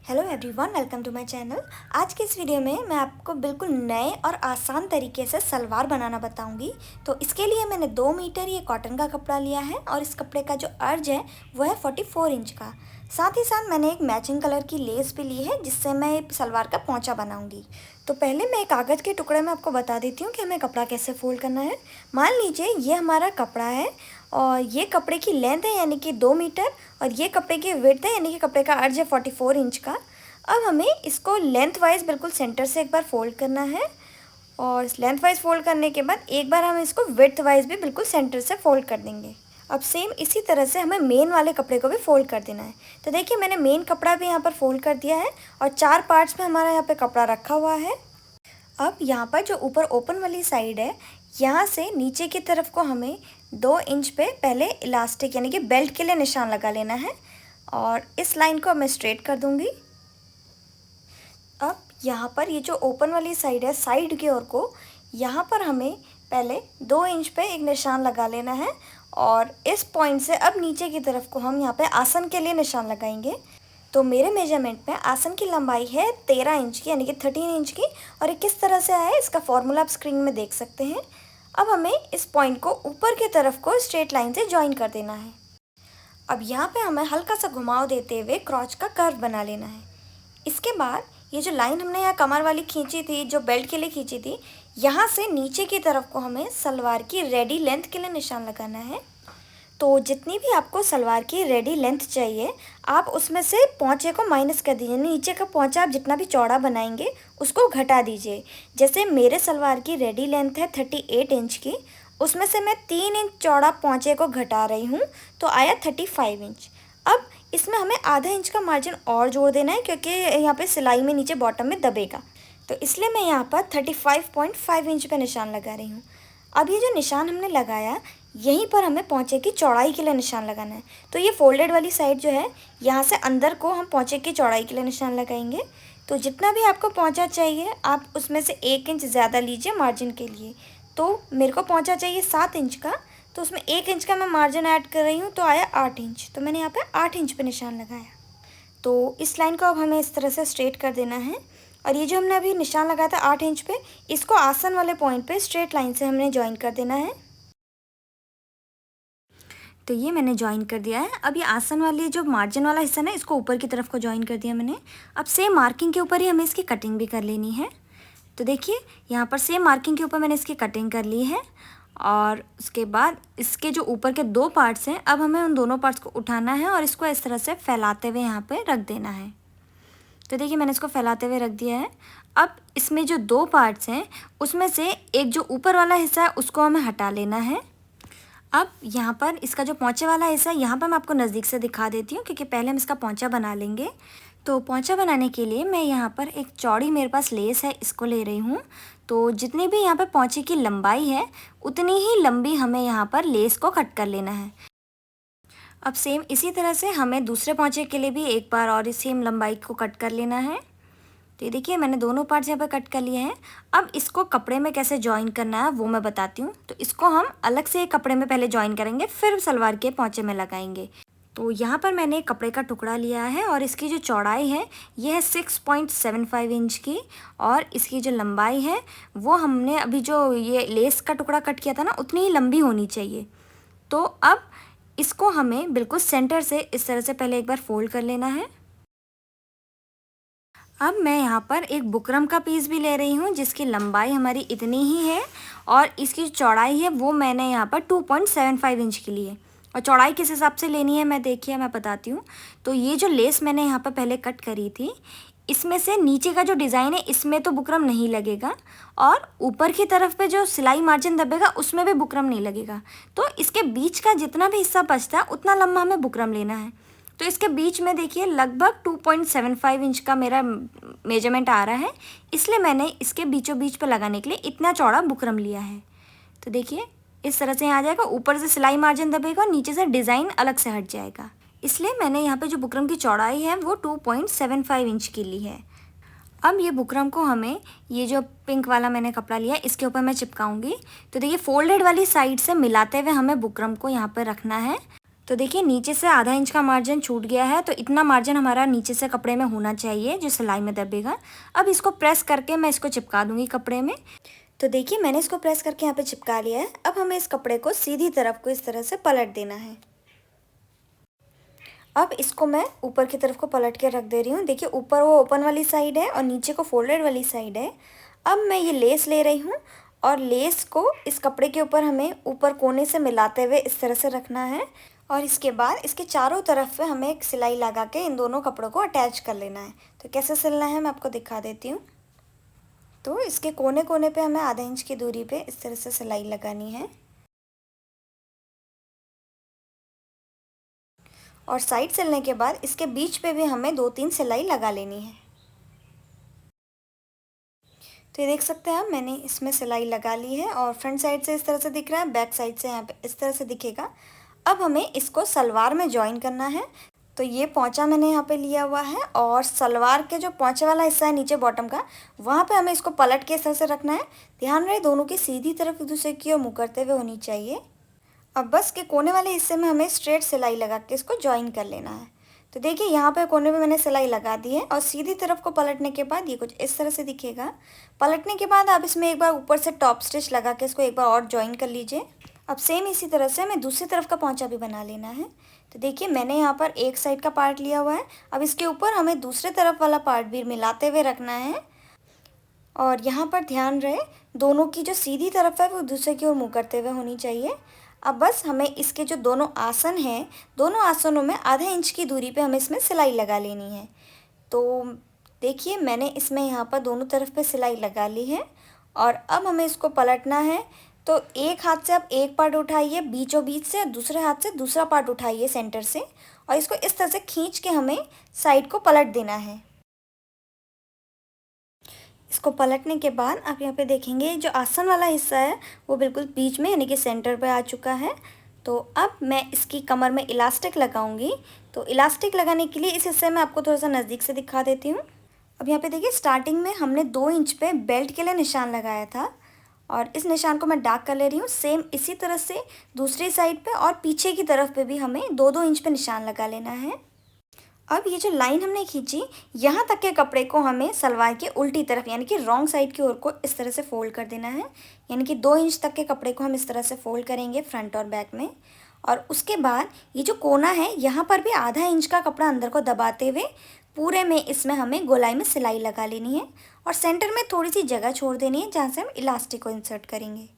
Hello everyone, welcome to my channel. आज के इस वीडियो में मैं आपको बिल्कुल नए और आसान तरीके से सलवार बनाना बताऊंगी। तो इसके लिए मैंने 2 मीटर ये कॉटन का कपड़ा लिया है और इस कपड़े का जो अर्ज है वो है 44 इंच का। साथ ही साथ मैंने एक मैचिंग कलर की लेस भी ली है जिससे मैं सलवार का पोंचा बनाऊंगी। तो पहले मैं कागज़ के टुकड़े में आपको बता देती हूँ कि हमें कपड़ा कैसे फोल्ड करना है। मान लीजिए ये हमारा कपड़ा है और ये कपड़े की लेंथ है यानी कि 2 मीटर और ये कपड़े की विड्थ है यानी कि कपड़े का अर्ज है 44 इंच का। अब हमें इसको लेंथ वाइज बिल्कुल सेंटर से एक बार फोल्ड करना है और लेंथ वाइज फोल्ड करने के बाद एक बार हम इसको विड्थ वाइज भी बिल्कुल सेंटर से फोल्ड कर देंगे। अब सेम इसी तरह से हमें मेन वाले कपड़े को भी फोल्ड कर देना है। तो देखिए मैंने मेन कपड़ा भी यहाँ पर फोल्ड कर दिया है और 4 पार्ट्स में हमारा यहाँ पे कपड़ा रखा हुआ है। अब यहाँ पर जो ऊपर ओपन वाली साइड है यहाँ से नीचे की तरफ को हमें 2 इंच पे पहले इलास्टिक यानी कि बेल्ट के लिए निशान लगा लेना है और इस लाइन को मैं स्ट्रेट कर दूँगी। अब यहाँ पर ये जो ओपन वाली साइड है साइड की ओर को यहाँ पर हमें पहले 2 इंच पे एक निशान लगा लेना है और इस पॉइंट से अब नीचे की तरफ को हम यहाँ पे आसन के लिए निशान लगाएंगे। तो मेरे मेजरमेंट में आसन की लंबाई है 13 इंच की यानी कि 13 इंच की और ये किस तरह से आया है इसका फॉर्मूला आप स्क्रीन में देख सकते हैं। अब हमें इस पॉइंट को ऊपर की तरफ को स्ट्रेट लाइन से ज्वाइन कर देना है। अब यहाँ पे हमें हल्का सा घुमाव देते हुए क्रॉच का कर्व बना लेना है। इसके बाद ये जो लाइन हमने यहाँ कमर वाली खींची थी, जो बेल्ट के लिए खींची थी, यहाँ से नीचे की तरफ को हमें सलवार की रेडी लेंथ के लिए निशान लगाना है। तो जितनी भी आपको सलवार की रेडी लेंथ चाहिए आप उसमें से पोंचे को माइनस कर दीजिए। नीचे का पोंचा आप जितना भी चौड़ा बनाएंगे उसको घटा दीजिए। जैसे मेरे सलवार की रेडी लेंथ है 38 इंच की, उसमें से मैं 3 इंच चौड़ा पोंचे को घटा रही हूँ तो आया 35 इंच। अब इसमें हमें आधा इंच का मार्जिन और जोड़ देना है क्योंकि यहाँ पे सिलाई में नीचे बॉटम में दबेगा। तो इसलिए मैं यहाँ पर 35.5 इंच पे निशान लगा रही हूँ। अब ये जो निशान हमने लगाया यहीं पर हमें पोंचे की चौड़ाई के लिए निशान लगाना है। तो ये फोल्डेड वाली साइड जो है यहाँ से अंदर को हम पोंचे की चौड़ाई के लिए निशान लगाएंगे। तो जितना भी आपको पोंचा चाहिए आप उसमें से 1 इंच ज़्यादा लीजिए मार्जिन के लिए। तो मेरे को पोंचा चाहिए 7 इंच का, तो उसमें 1 इंच का मैं मार्जिन ऐड कर रही हूँ तो आया 8 इंच। तो मैंने यहाँ पे 8 इंच पे निशान लगाया। तो इस लाइन को अब हमें इस तरह से स्ट्रेट कर देना है और ये जो हमने अभी निशान लगाया था 8 इंच पे, इसको आसन वाले पॉइंट पे स्ट्रेट लाइन से हमने ज्वाइन कर देना है। तो ये मैंने ज्वाइन कर दिया है। अब ये आसन वाली जो मार्जिन वाला हिस्सा ना इसको ऊपर की तरफ को ज्वाइन कर दिया मैंने। अब सेम मार्किंग के ऊपर ही हमें इसकी कटिंग भी कर लेनी है। तो देखिए यहाँ पर सेम मार्किंग के ऊपर मैंने इसकी कटिंग कर ली है और उसके बाद इसके जो ऊपर के 2 पार्ट्स हैं अब हमें उन दोनों पार्ट्स को उठाना है और इसको इस तरह से फैलाते हुए यहाँ पे रख देना है। तो देखिए मैंने इसको फैलाते हुए रख दिया है। अब इसमें जो 2 पार्ट्स हैं उसमें से एक जो ऊपर वाला हिस्सा है उसको हमें हटा लेना है। अब यहाँ पर इसका जो पोंचे वाला हिस्सा है यहाँ पर मैं आपको नज़दीक से दिखा देती हूँ क्योंकि पहले हम इसका पोंचा बना लेंगे। तो पोंचा बनाने के लिए मैं यहाँ पर एक चौड़ी मेरे पास लेस है इसको ले रही हूँ। तो जितनी भी यहाँ पर पोंचे की लंबाई है उतनी ही लंबी हमें यहाँ पर लेस को कट कर लेना है। अब सेम इसी तरह से हमें दूसरे पोंचे के लिए भी एक बार और इस सेम लंबाई को कट कर लेना है। तो ये देखिए मैंने दोनों पार्ट्स यहाँ पर कट कर लिए हैं। अब इसको कपड़े में कैसे ज्वाइन करना है वो मैं बताती हूँ। तो इसको हम अलग से एक कपड़े में पहले ज्वाइन करेंगे फिर सलवार के पोंचे में लगाएंगे। तो यहाँ पर मैंने एक कपड़े का टुकड़ा लिया है और इसकी जो चौड़ाई है ये है 6.75 इंच की और इसकी जो लंबाई है वो हमने अभी जो ये लेस का टुकड़ा कट किया था ना उतनी ही लंबी होनी चाहिए। तो अब इसको हमें बिल्कुल सेंटर से इस तरह से पहले एक बार फोल्ड कर लेना है। अब मैं यहाँ पर एक बुकरम का पीस भी ले रही हूँ जिसकी लंबाई हमारी इतनी ही है और इसकी जो चौड़ाई है वो मैंने यहाँ पर 2.75 इंच की ली है। और चौड़ाई किस हिसाब से लेनी है मैं देखिए मैं बताती हूँ। तो ये जो लेस मैंने यहाँ पर पहले कट करी थी इसमें से नीचे का जो डिज़ाइन है इसमें तो बुकरम नहीं लगेगा और ऊपर की तरफ पे जो सिलाई मार्जिन दबेगा उसमें भी बुकरम नहीं लगेगा। तो इसके बीच का जितना भी हिस्सा बचता है उतना लंबा हमें बुकरम लेना है। तो इसके बीच में देखिए लगभग 2.75 इंच का मेरा मेजरमेंट आ रहा है, इसलिए मैंने इसके बीचों बीच पे लगाने के लिए इतना चौड़ा बुकरम लिया है। तो देखिए इस तरह से यहाँ आ जाएगा, ऊपर से सिलाई मार्जिन दबेगा और नीचे से डिज़ाइन अलग से हट जाएगा। इसलिए मैंने यहाँ पे जो बुकरम की चौड़ाई है वो 2.75 इंच की ली है। अब ये बुकरम को हमें ये जो पिंक वाला मैंने कपड़ा लिया इसके ऊपर मैं चिपकाऊंगी। तो देखिए फोल्डेड वाली साइड से मिलाते हुए हमें बुकरम को यहाँ पर रखना है। तो देखिए नीचे से आधा इंच का मार्जिन छूट गया है, तो इतना मार्जिन हमारा नीचे से कपड़े में होना चाहिए जो सिलाई में दबेगा। अब इसको प्रेस करके मैं इसको चिपका दूंगी कपड़े में। तो देखिए मैंने इसको प्रेस करके यहाँ पे चिपका लिया है। अब हमें इस कपड़े को सीधी तरफ को इस तरह से पलट देना है। अब इसको मैं ऊपर की तरफ को पलट के रख दे रही हूँ। देखिए ऊपर वो ओपन वाली साइड है और नीचे को फोल्डेड वाली साइड है। अब मैं ये लेस ले रही हूँ और लेस को इस कपड़े के ऊपर हमें ऊपर कोने से मिलाते हुए इस तरह से रखना है और इसके बाद इसके चारों तरफ पे हमें एक सिलाई लगा के इन दोनों कपड़ों को अटैच कर लेना है। तो कैसे सिलना है मैं आपको दिखा देती हूँ। तो इसके कोने कोने पे हमें आधा इंच की दूरी पे इस तरह से सिलाई लगानी है और साइड सिलने के बाद इसके बीच पे भी हमें 2-3 सिलाई लगा लेनी है। तो ये देख सकते हैं आप, मैंने इसमें सिलाई लगा ली है और फ्रंट साइड से इस तरह से दिख रहा है, बैक साइड से यहाँ पे इस तरह से दिखेगा। अब हमें इसको सलवार में जॉइन करना है। तो ये पोंचा मैंने यहाँ पे लिया हुआ है और सलवार के जो पोंचे वाला हिस्सा है नीचे बॉटम का, वहाँ पे हमें इसको पलट के इस तरह से रखना है। ध्यान रहे दोनों की सीधी तरफ एक दूसरे की ओर मुँह करते हुए होनी चाहिए। अब बस के कोने वाले हिस्से में हमें स्ट्रेट सिलाई लगा के इसको जॉइन कर लेना है। तो देखिए यहाँ पे कोने पे मैंने सिलाई लगा दी है और सीधी तरफ को पलटने के बाद ये कुछ इस तरह से दिखेगा। पलटने के बाद आप इसमें एक बार ऊपर से टॉप स्टिच लगा के इसको एक बार और जॉइन कर लीजिए। अब सेम इसी तरह से हमें दूसरी तरफ का पोंचा भी बना लेना है। तो देखिए मैंने यहाँ पर एक साइड का पार्ट लिया हुआ है। अब इसके ऊपर हमें दूसरे तरफ वाला पार्ट भी मिलाते हुए रखना है और यहाँ पर ध्यान रहे दोनों की जो सीधी तरफ है वो दूसरे की ओर मुँह करते हुए होनी चाहिए। अब बस हमें इसके जो दोनों आसन हैं, दोनों आसनों में आधा इंच की दूरी पे हमें इसमें सिलाई लगा लेनी है। तो देखिए मैंने इसमें यहाँ पर दोनों तरफ पे सिलाई लगा ली है और अब हमें इसको पलटना है। तो एक हाथ से आप एक पार्ट उठाइए बीचों बीच से और दूसरे हाथ से दूसरा पार्ट उठाइए सेंटर से और इसको इस तरह से खींच के हमें साइड को पलट देना है। इसको पलटने के बाद आप यहाँ पे देखेंगे जो आसन वाला हिस्सा है वो बिल्कुल बीच में यानी कि सेंटर पे आ चुका है। तो अब मैं इसकी कमर में इलास्टिक लगाऊंगी। तो इलास्टिक लगाने के लिए इस हिस्से में आपको थोड़ा सा नज़दीक से दिखा देती हूँ। अब यहाँ पे देखिए स्टार्टिंग में हमने 2 इंच पे बेल्ट के लिए निशान लगाया था और इस निशान को मैं डार्क कर ले रही हूँ। सेम इसी तरह से दूसरी साइड पे और पीछे की तरफ पे भी हमें 2-2 इंच पे निशान लगा लेना है। अब ये जो लाइन हमने खींची यहाँ तक के कपड़े को हमें सलवार की उल्टी तरफ यानी कि रॉन्ग साइड की ओर को इस तरह से फोल्ड कर देना है। यानी कि 2 इंच तक के कपड़े को हम इस तरह से फोल्ड करेंगे फ्रंट और बैक में। और उसके बाद ये जो कोना है यहाँ पर भी आधा इंच का कपड़ा अंदर को दबाते हुए पूरे में इसमें हमें गोलाई में सिलाई लगा लेनी है और सेंटर में थोड़ी सी जगह छोड़ देनी है जहाँ से हम इलास्टिक को इंसर्ट करेंगे।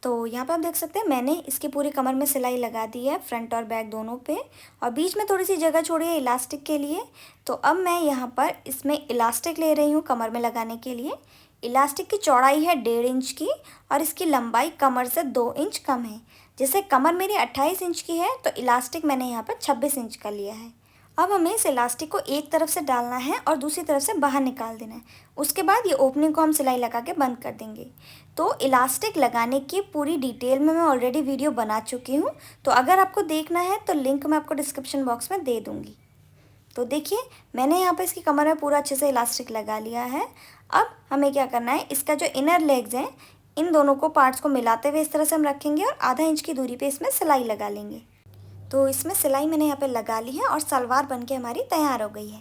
तो यहाँ पर आप देख सकते हैं मैंने इसकी पूरी कमर में सिलाई लगा दी है फ्रंट और बैक दोनों पे और बीच में थोड़ी सी जगह छोड़ी है इलास्टिक के लिए। तो अब मैं यहाँ पर इसमें इलास्टिक ले रही हूँ कमर में लगाने के लिए। इलास्टिक की चौड़ाई है 1.5 इंच की और इसकी लंबाई कमर से 2 इंच कम है। जैसे कमर मेरी 28 इंच की है तो इलास्टिक मैंने यहाँ पर 26 इंच का लिया है। अब हमें इस इलास्टिक को एक तरफ से डालना है और दूसरी तरफ से बाहर निकाल देना है। उसके बाद ये ओपनिंग को हम सिलाई लगा के बंद कर देंगे। तो इलास्टिक लगाने की पूरी डिटेल में मैं ऑलरेडी वीडियो बना चुकी हूँ। तो अगर आपको देखना है तो लिंक मैं आपको डिस्क्रिप्शन बॉक्स में दे दूँगी। तो देखिए मैंने यहाँ पर इसकी कमर में पूरा अच्छे से इलास्टिक लगा लिया है। अब हमें क्या करना है, इसका जो इनर लेग्स हैं इन दोनों को पार्ट्स को मिलाते हुए इस तरह से हम रखेंगे और आधा इंच की दूरी पे इसमें सिलाई लगा लेंगे। तो इसमें सिलाई मैंने यहाँ पे लगा ली है और सलवार बनके हमारी तैयार हो गई है।